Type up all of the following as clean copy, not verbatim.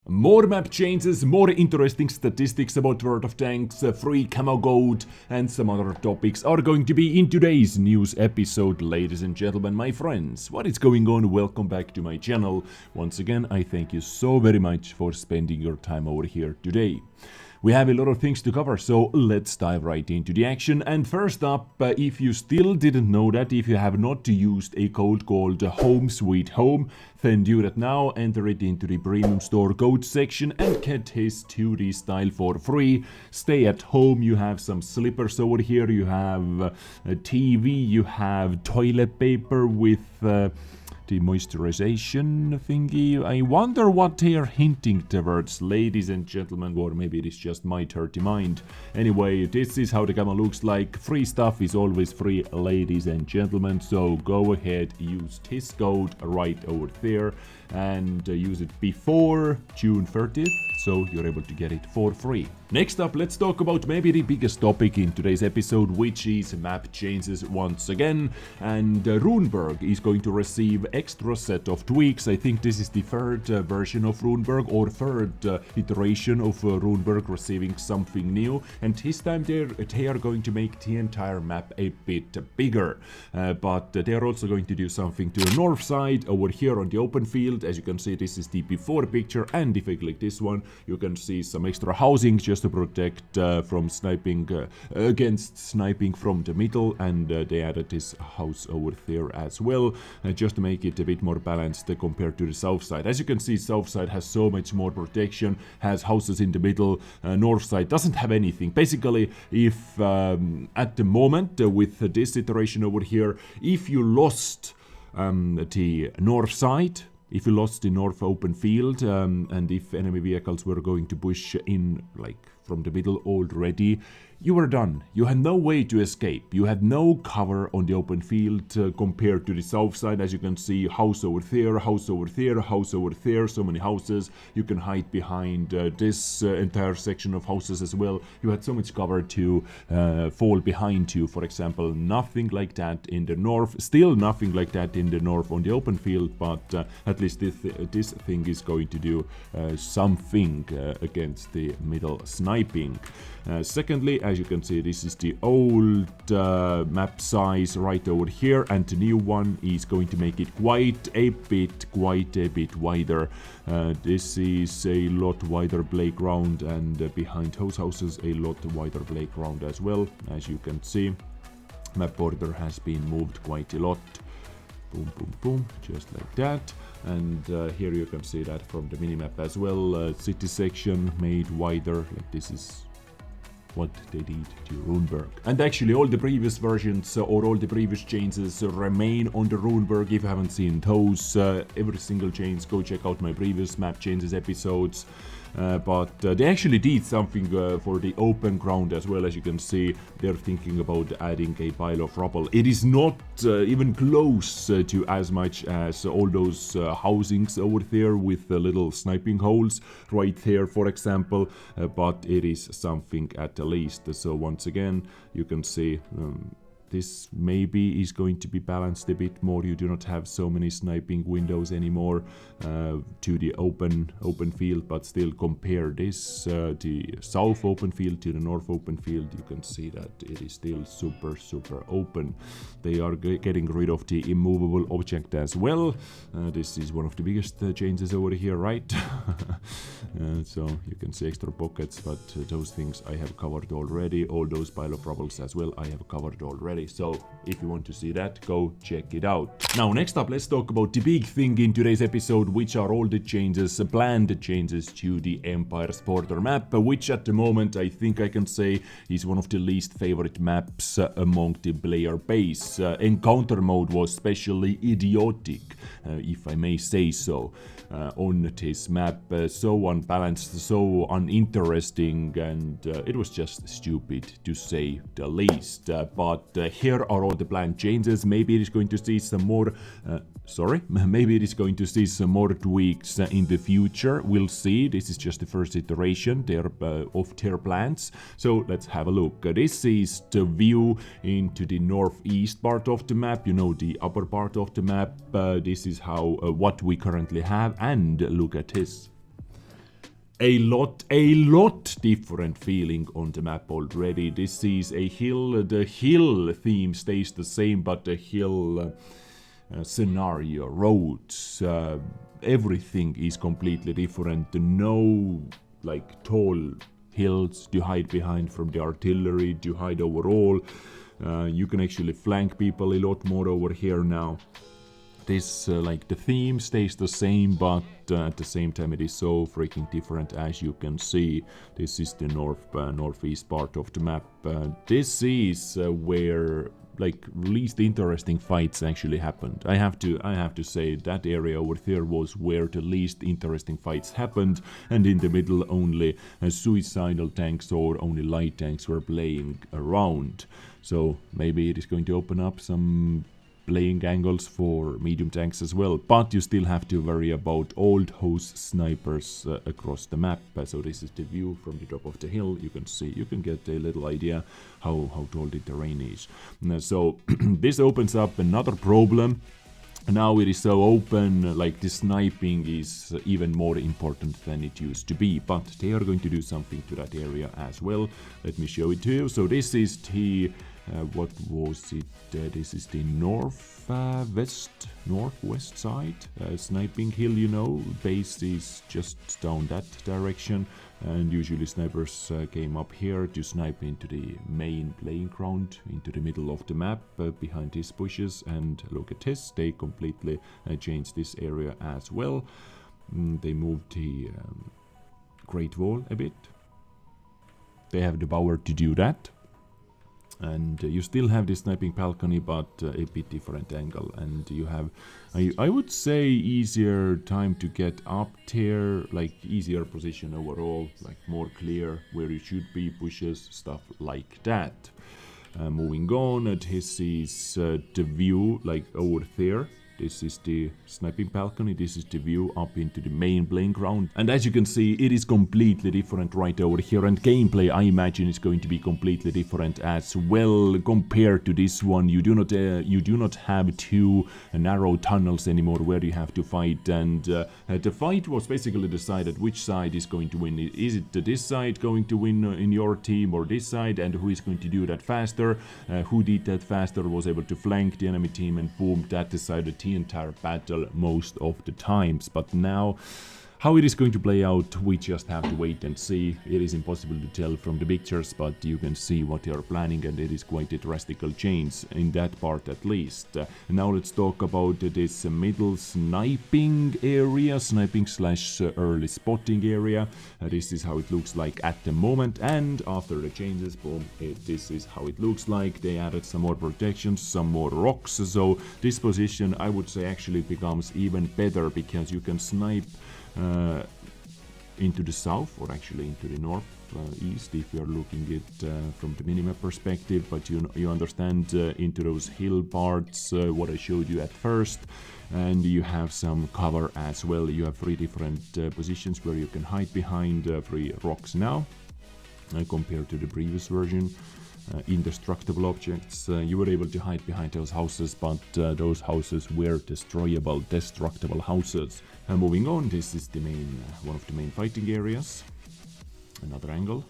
More map changes, more interesting statistics about World of Tanks, free Camo gold, and some other topics are going to be in today's news episode. Ladies and gentlemen, my friends, what is going on? Welcome back to my channel. Once again, I thank you so very much for spending your time over here today. We have a lot of things to cover, so let's dive right into the action. And first up, if you still didn't know that, if you have not used a code called Home Sweet Home, then do that now, enter it into the premium store code section and get his 2D style for free. Stay at home, you have some slippers over here, you have a TV, you have toilet paper with the moisturization thingy. I wonder what they are hinting towards, ladies and gentlemen, or maybe it is just my dirty mind. Anyway, this is how the Camo looks like. Free stuff is always free, ladies and gentlemen, so go ahead, use this code right over there and use it before June 30th, so you're able to get it for free. Next up, let's talk about maybe the biggest topic in today's episode, which is map changes once again. And Ruinberg is going to receive extra set of tweaks. I think this is the third version of Ruinberg, or third iteration of Ruinberg receiving something new. And this time they are going to make the entire map a bit bigger. But they are also going to do something to the north side over here on the open field. As you can see, this is the before picture, and if I click this one, you can see some extra housing just to protect from sniping, against sniping from the middle, and they added this house over there as well, just to make it a bit more balanced compared to the south side. As you can see, south side has so much more protection, has houses in the middle, north side doesn't have anything. Basically, if at the moment with this iteration over here, if you lost the north side, if you lost the north open field, and if enemy vehicles were going to push in like from the middle already, you were done. You had no way to escape. You had no cover on the open field compared to the south side. As you can see, house over there, house over there, house over there, so many houses. You can hide behind this entire section of houses as well. You had so much cover to fall behind you, for example. Nothing like that in the north. Still nothing like that in the north on the open field, but at least this thing is going to do something against the middle sniping. Secondly, as you can see, this is the old map size right over here, and the new one is going to make it quite a bit wider. This is a lot wider playground, and behind those houses a lot wider playground as well. As you can see, map border has been moved quite a lot. Boom, boom, boom, just like that. And here you can see that from the minimap as well. City section made wider, like this is what they did to Ruinberg. And actually all the previous versions or all the previous changes remain on the Ruinberg. If you haven't seen those, every single change, go check out my previous map changes episodes. But they actually did something for the open ground as well. As you can see, they're thinking about adding a pile of rubble. It is not even close to as much as all those housings over there with the little sniping holes right there, for example, but it is something at the least. So once again, you can see this maybe is going to be balanced a bit more. You do not have so many sniping windows anymore to the open field, but still compare this the south open field to the north open field, you can see that it is still super open. They are getting rid of the immovable object as well. This is one of the biggest changes over here, right? So you can see extra pockets, but those things I have covered already. All those pile of rubbles as well I have covered already. So if you want to see that, go check it out. Now next up, let's talk about the big thing in today's episode, which are all the changes, planned changes to the Empire's border map, which at the moment I think I can say is one of the least favorite maps among the player base. Encounter mode was especially idiotic, if I may say so, on this map. So unbalanced, so uninteresting, and it was just stupid to say the least. But here are all the planned changes. Maybe it is going to see some more maybe it is going to see some more tweaks in the future. We'll see. This is just the first iteration of their plans. So let's have a look. This is the view into the northeast part of the map, you know, the upper part of the map. This is how what we currently have, and look at this. a lot different feeling on the map already. This is a hill. The hill theme stays the same, but the hill scenario, roads, everything is completely different. No like tall hills to hide behind from the artillery, to hide overall. You can actually flank people a lot more over here now. This like the theme stays the same, but at the same time it is so freaking different. As you can see, this is the northeast part of the map. This is where like least interesting fights actually happened. I have to say that area over there was where the least interesting fights happened, and in the middle only suicidal tanks or only light tanks were playing around. So maybe it is going to open up some playing angles for medium tanks as well, but you still have to worry about old host snipers across the map. So this is the view from the top of the hill. You can see, you can get a little idea how tall the terrain is. So this opens up another problem. Now it is so open, like the sniping is even more important than it used to be, but they are going to do something to that area as well. Let me show it to you. So this is the what was it? This is the northwest side sniping hill. You know, base is just down that direction, and usually snipers came up here to snipe into the main playing ground, into the middle of the map, behind these bushes. And look at this, they completely changed this area as well. They moved the Great Wall a bit. They have the power to do that. And you still have the sniping balcony, but a bit different angle. And you have, I would say, easier time to get up there, like easier position overall, like more clear where you should be, bushes, stuff like that. Moving on, this is the view, like over there. This is the sniping balcony, this is the view up into the main playing ground. And as you can see, it is completely different right over here. And gameplay, I imagine, is going to be completely different as well compared to this one. You do not have two narrow tunnels anymore where you have to fight. And the fight was basically decided which side is going to win. Is it this side going to win in your team, or this side? And who is going to do that faster? Who did that faster was able to flank the enemy team, and boom, that decided the entire battle most of the times. But now, how it is going to play out, we just have to wait and see. It is impossible to tell from the pictures, but you can see what they are planning, and it is quite a drastic change in that part at least. Now let's talk about this middle sniping area, sniping slash early spotting area. This is how it looks like at the moment, and after the changes, boom, this is how it looks like. They added some more protections, some more rocks, so this position, I would say, actually becomes even better, because you can snipe into the south, or actually into the north east if you are looking at from the minimap perspective, but you understand into those hill parts what I showed you at first. And you have some cover as well. You have three different positions where you can hide behind three rocks now compared to the previous version. Indestructible objects, you were able to hide behind those houses, but those houses were destroyable, destructible houses. Moving on, this is the main, one of the main fighting areas. Another angle.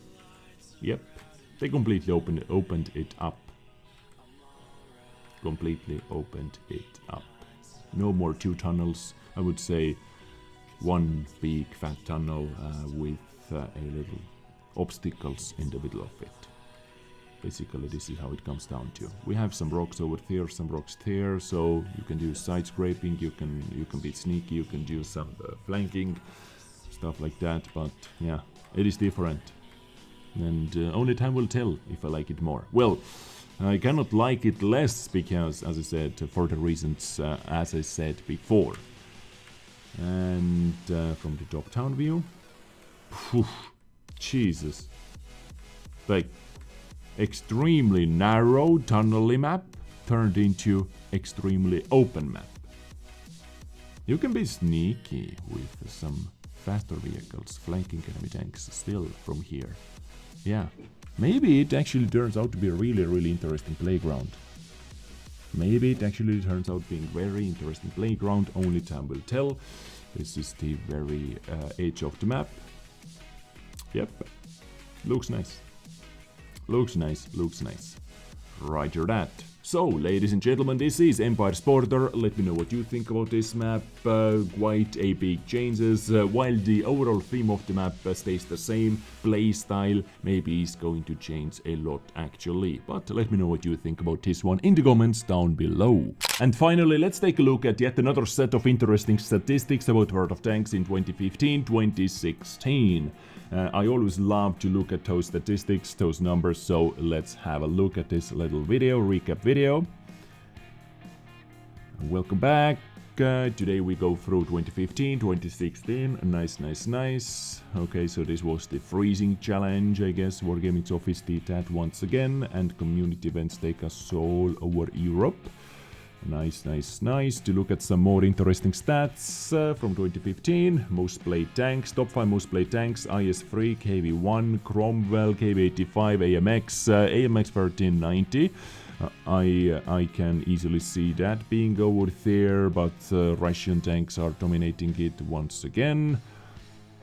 Yep, they completely opened it up. Completely opened it up. No more two tunnels. I would say one big fat tunnel with a little obstacles in the middle of it. Basically, this is how it comes down to. We have some rocks over there, some rocks there, so you can do side scraping, you can be sneaky, you can do some flanking, stuff like that. But yeah, it is different, and only time will tell if I like it more. Well, I cannot like it less because, as I said, for the reasons as I said before. And from the top town view, phew, Jesus, like, extremely narrow tunnely map turned into extremely open map. You can be sneaky with some faster vehicles flanking enemy tanks still from here. Yeah, maybe it actually turns out to be a really interesting playground. Maybe it actually turns out being very interesting playground, only time will tell. This is the very edge of the map. Yep. Looks nice. Looks nice, looks nice. Roger that. So, ladies and gentlemen, this is Empire Sporter. Let me know what you think about this map. Quite a big changes. While the overall theme of the map stays the same, playstyle maybe is going to change a lot actually. But let me know what you think about this one in the comments down below. And finally, let's take a look at yet another set of interesting statistics about World of Tanks in 2015-2016. I always love to look at those statistics, those numbers, so let's have a look at this little video, recap video. Welcome back. Today we go through 2015, 2016. Nice, nice, nice. Okay, so this was the freezing challenge, I guess. Wargaming's office did that once again, and community events take us all over Europe. Nice, nice, nice. To look at some more interesting stats from 2015. Most played tanks, top 5 most played tanks, IS-3, KV-1, Cromwell, KV-85, AMX, AMX 1390. I can easily see that being over there, but Russian tanks are dominating it once again.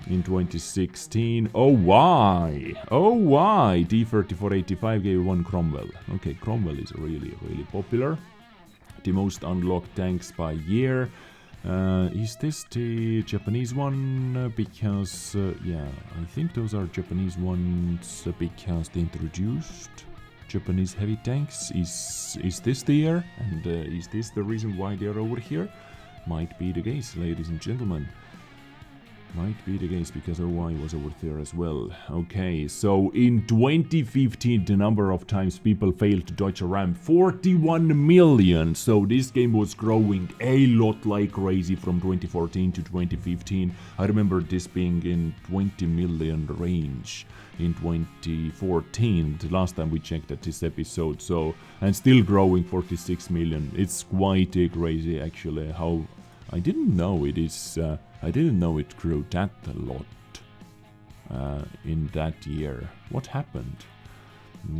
In 2016, oh why? D3485 KV-1 Cromwell. Okay, Cromwell is really, really popular. The most unlocked tanks by year. Is this the Japanese one? Because, yeah, I think those are Japanese ones because they introduced Japanese heavy tanks. Is this the year? And is this the reason why they're over here? Might be the case, ladies and gentlemen. Might be the case because OI was over there as well. Okay, so in 2015 the number of times people failed to dodge a ram, 41 million. So this game was growing a lot like crazy from 2014 to 2015. I remember this being in 20 million range in 2014, the last time we checked at this episode. So, and still growing 46 million. It's quite crazy actually how I didn't know it is. I didn't know it grew that a lot in that year. What happened?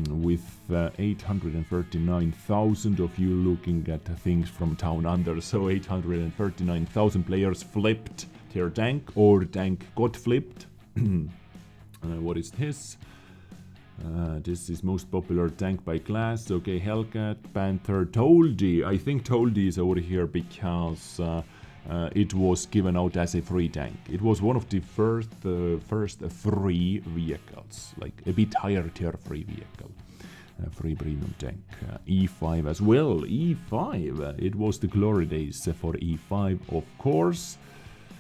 With 839,000 of you looking at things from Down Under, so 839,000 players flipped their tank, or the tank got flipped. What is this? This is most popular tank by class. Okay, Hellcat, Panther, Toldi. I think Toldi is over here because it was given out as a free tank. It was one of the first free vehicles, like a bit higher tier free vehicle. Free premium tank. E5 as well. E5. It was the glory days for E5, of course.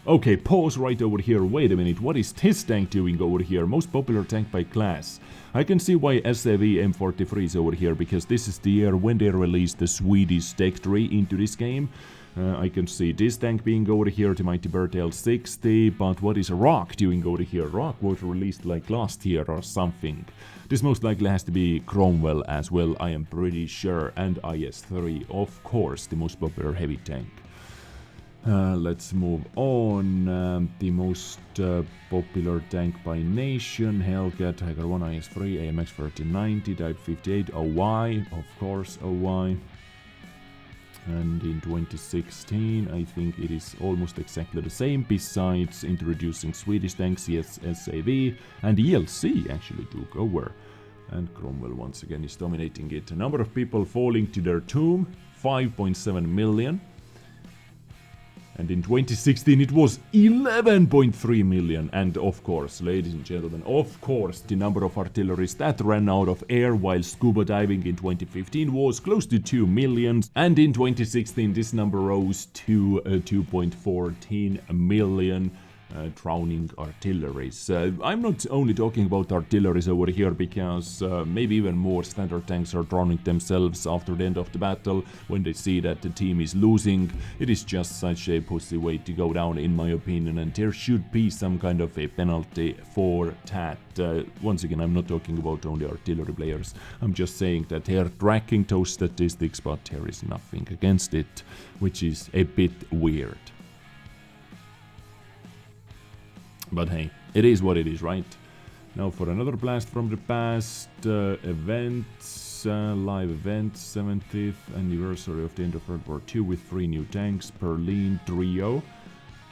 Okay, pause right over here. Wait a minute, what is this tank doing over here? Most popular tank by class. I can see why SAV M43 is over here, because this is the year when they released the Swedish Tech Tree into this game. I can see this tank being over here, the Mighty Bird L60, but what is Rock doing over here? Rock was released like last year or something. This most likely has to be Cromwell as well, I am pretty sure, and IS-3, of course, the most popular heavy tank. Let's move on. The most popular tank by nation, Hellcat, Tiger 1, IS-3, AMX 1390, Type 58, OY, of course, OY. And in 2016, I think it is almost exactly the same, besides introducing Swedish tanks, yes, SAV, and ELC actually took over. And Cromwell once again is dominating it. A number of people falling to their tomb, 5.7 million. And in 2016 it was 11.3 million. And of course, ladies and gentlemen, of course, the number of artilleries that ran out of air while scuba diving in 2015 was close to 2 million. And in 2016 this number rose to 2.14 million. Drowning artilleries. I'm not only talking about artilleries over here, because maybe even more standard tanks are drowning themselves after the end of the battle when they see that the team is losing. It is just such a pussy way to go down, in my opinion, and there should be some kind of a penalty for that. Once again, I'm not talking about only artillery players. I'm just saying that they are tracking those statistics, but there is nothing against it, which is a bit weird. But hey, it is what it is, right? Now for another blast from the past, events, live event, 70th anniversary of the end of World War II with 3 new tanks, Berlin Trio,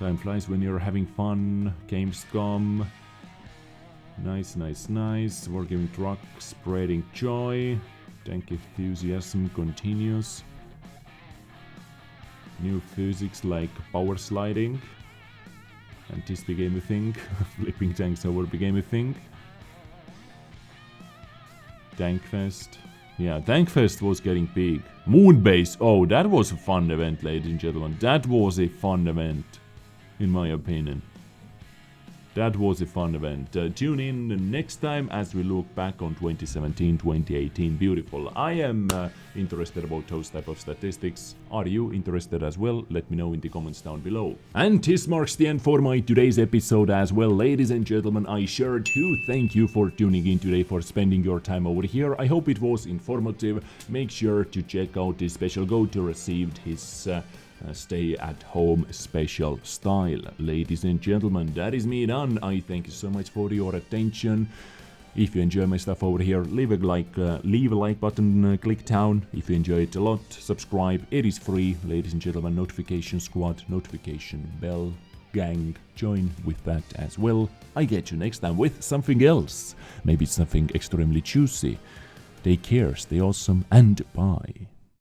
time flies when you're having fun, Gamescom, Nice, nice, nice. Wargaming truck spreading joy. Tank enthusiasm continues. New physics like power sliding. And this became a thing. Flipping tanks over became a thing. Tankfest. Yeah, Tankfest was getting big. Moonbase. Oh, that was a fun event, ladies and gentlemen. That was a fun event, in my opinion. That was a fun event. Tune in next time as we look back on 2017, 2018. Beautiful. I am interested about those type of statistics. Are you interested as well? Let me know in the comments down below. And this marks the end for my today's episode as well. Ladies and gentlemen, I sure do thank you for tuning in today, for spending your time over here. I hope it was informative. Make sure to check out this special code who received his stay at home special style. Ladies and gentlemen, that is me done. I thank you so much for your attention. If you enjoy my stuff over here, leave a like button, click down. If you enjoy it a lot, subscribe. It is free. Ladies and gentlemen, notification squad, notification bell, gang, join with that as well. I get you next time with something else. Maybe something extremely juicy. Take care, stay awesome, and bye.